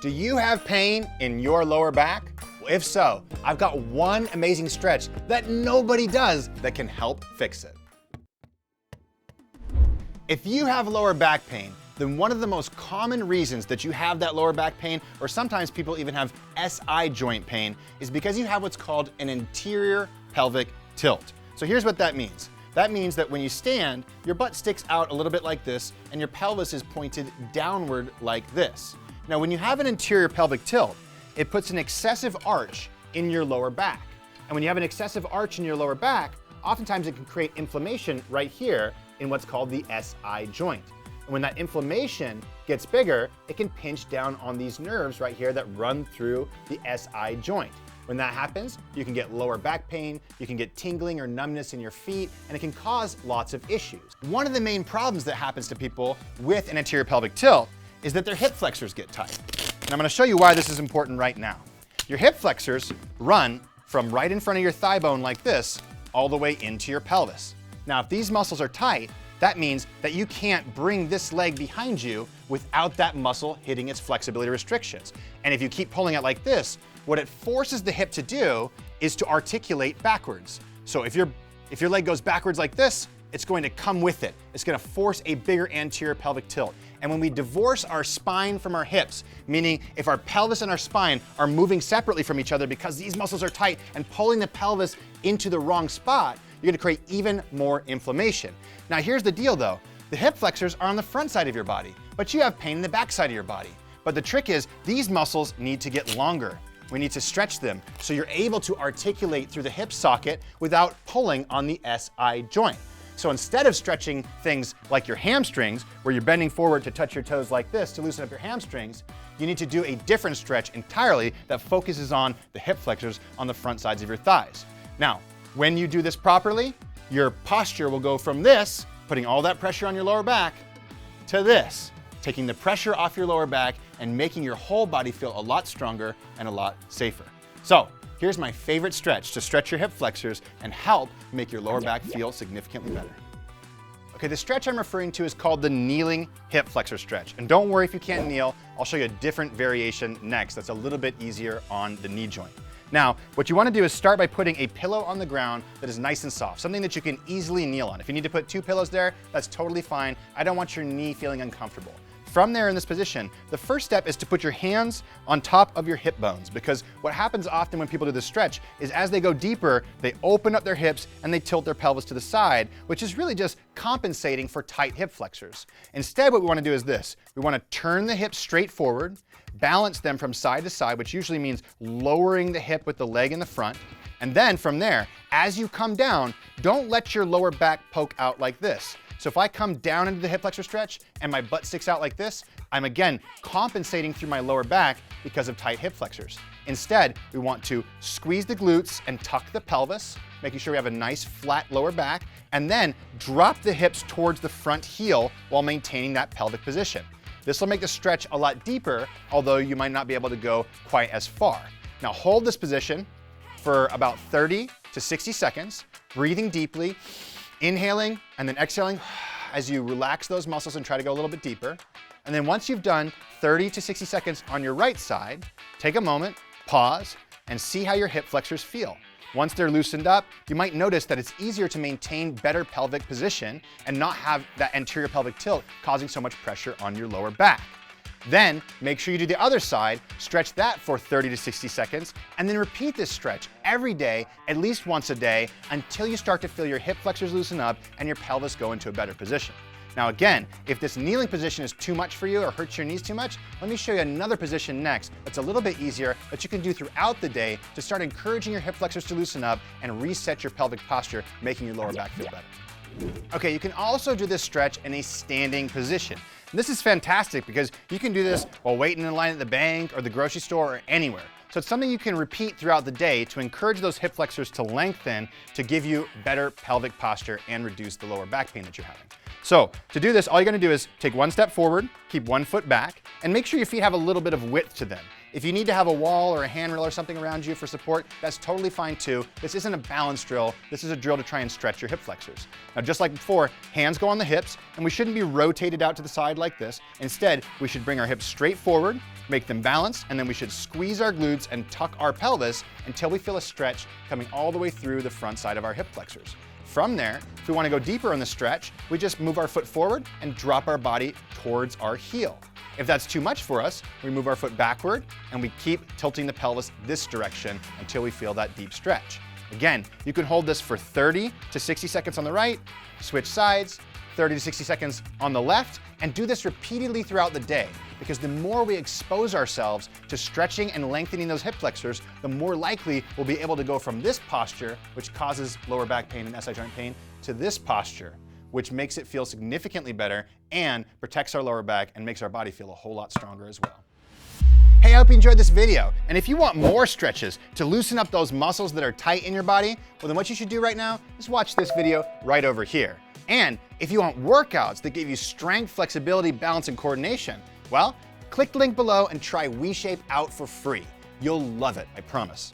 Do you have pain in your lower back? Well, if so, I've got one amazing stretch that nobody does that can help fix it. If you have lower back pain, then one of the most common reasons that you have that lower back pain, or sometimes people even have SI joint pain, is because you have what's called an anterior pelvic tilt. So here's what that means. That means that when you stand, your butt sticks out a little bit like this, and your pelvis is pointed downward like this. Now, when you have an anterior pelvic tilt, it puts an excessive arch in your lower back. And when you have an excessive arch in your lower back, oftentimes it can create inflammation right here in what's called the SI joint. And when that inflammation gets bigger, it can pinch down on these nerves right here that run through the SI joint. When that happens, you can get lower back pain, you can get tingling or numbness in your feet, and it can cause lots of issues. One of the main problems that happens to people with an anterior pelvic tilt is that their hip flexors get tight. And I'm gonna show you why this is important right now. Your hip flexors run from right in front of your thigh bone like this, all the way into your pelvis. Now, if these muscles are tight, that means that you can't bring this leg behind you without that muscle hitting its flexibility restrictions. And if you keep pulling it like this, what it forces the hip to do is to articulate backwards. So if your leg goes backwards like this, it's going to come with it. It's gonna force a bigger anterior pelvic tilt. And when we divorce our spine from our hips, meaning if our pelvis and our spine are moving separately from each other because these muscles are tight and pulling the pelvis into the wrong spot, you're gonna create even more inflammation. Now here's the deal though, the hip flexors are on the front side of your body, but you have pain in the back side of your body. But the trick is, these muscles need to get longer. We need to stretch them so you're able to articulate through the hip socket without pulling on the SI joint. So instead of stretching things like your hamstrings, where you're bending forward to touch your toes like this to loosen up your hamstrings, you need to do a different stretch entirely that focuses on the hip flexors on the front sides of your thighs. Now, when you do this properly, your posture will go from this, putting all that pressure on your lower back, to this, taking the pressure off your lower back and making your whole body feel a lot stronger and a lot safer. So, here's my favorite stretch to stretch your hip flexors and help make your lower back feel significantly better. Okay, the stretch I'm referring to is called the kneeling hip flexor stretch. And don't worry if you can't kneel, I'll show you a different variation next that's a little bit easier on the knee joint. Now, what you want to do is start by putting a pillow on the ground that is nice and soft, something that you can easily kneel on. If you need to put 2 pillows there, that's totally fine. I don't want your knee feeling uncomfortable. From there in this position, the first step is to put your hands on top of your hip bones, because what happens often when people do this stretch is as they go deeper, they open up their hips and they tilt their pelvis to the side, which is really just compensating for tight hip flexors. Instead, what we want to do is this. We want to turn the hips straight forward, balance them from side to side, which usually means lowering the hip with the leg in the front. And then from there, as you come down, don't let your lower back poke out like this. So if I come down into the hip flexor stretch and my butt sticks out like this, I'm again compensating through my lower back because of tight hip flexors. Instead, we want to squeeze the glutes and tuck the pelvis, making sure we have a nice flat lower back, and then drop the hips towards the front heel while maintaining that pelvic position. This will make the stretch a lot deeper, although you might not be able to go quite as far. Now hold this position for about 30 to 60 seconds, breathing deeply, inhaling and then exhaling as you relax those muscles and try to go a little bit deeper. And then once you've done 30 to 60 seconds on your right side, take a moment, pause, and see how your hip flexors feel. Once they're loosened up, you might notice that it's easier to maintain better pelvic position and not have that anterior pelvic tilt causing so much pressure on your lower back. Then make sure you do the other side, stretch that for 30 to 60 seconds, and then repeat this stretch every day, at least once a day, until you start to feel your hip flexors loosen up and your pelvis go into a better position. Now again, if this kneeling position is too much for you or hurts your knees too much, let me show you another position next that's a little bit easier that you can do throughout the day to start encouraging your hip flexors to loosen up and reset your pelvic posture, making your lower back feel better. Okay, you can also do this stretch in a standing position. And this is fantastic because you can do this while waiting in line at the bank or the grocery store or anywhere. So it's something you can repeat throughout the day to encourage those hip flexors to lengthen to give you better pelvic posture and reduce the lower back pain that you're having. So to do this, all you're gonna do is take one step forward, keep one foot back, and make sure your feet have a little bit of width to them. If you need to have a wall or a handrail or something around you for support, that's totally fine too. This isn't a balance drill. This is a drill to try and stretch your hip flexors. Now, just like before, hands go on the hips, and we shouldn't be rotated out to the side like this. Instead, we should bring our hips straight forward, make them balanced, and then we should squeeze our glutes and tuck our pelvis until we feel a stretch coming all the way through the front side of our hip flexors. From there, if we want to go deeper in the stretch, we just move our foot forward and drop our body towards our heel. If that's too much for us, we move our foot backward and we keep tilting the pelvis this direction until we feel that deep stretch. Again, you can hold this for 30 to 60 seconds on the right, switch sides, 30 to 60 seconds on the left, and do this repeatedly throughout the day, because the more we expose ourselves to stretching and lengthening those hip flexors, the more likely we'll be able to go from this posture, which causes lower back pain and SI joint pain, to this posture, which makes it feel significantly better and protects our lower back and makes our body feel a whole lot stronger as well. Hey, I hope you enjoyed this video. And if you want more stretches to loosen up those muscles that are tight in your body, well then what you should do right now is watch this video right over here. And if you want workouts that give you strength, flexibility, balance, and coordination, well, click the link below and try WeShape out for free. You'll love it, I promise.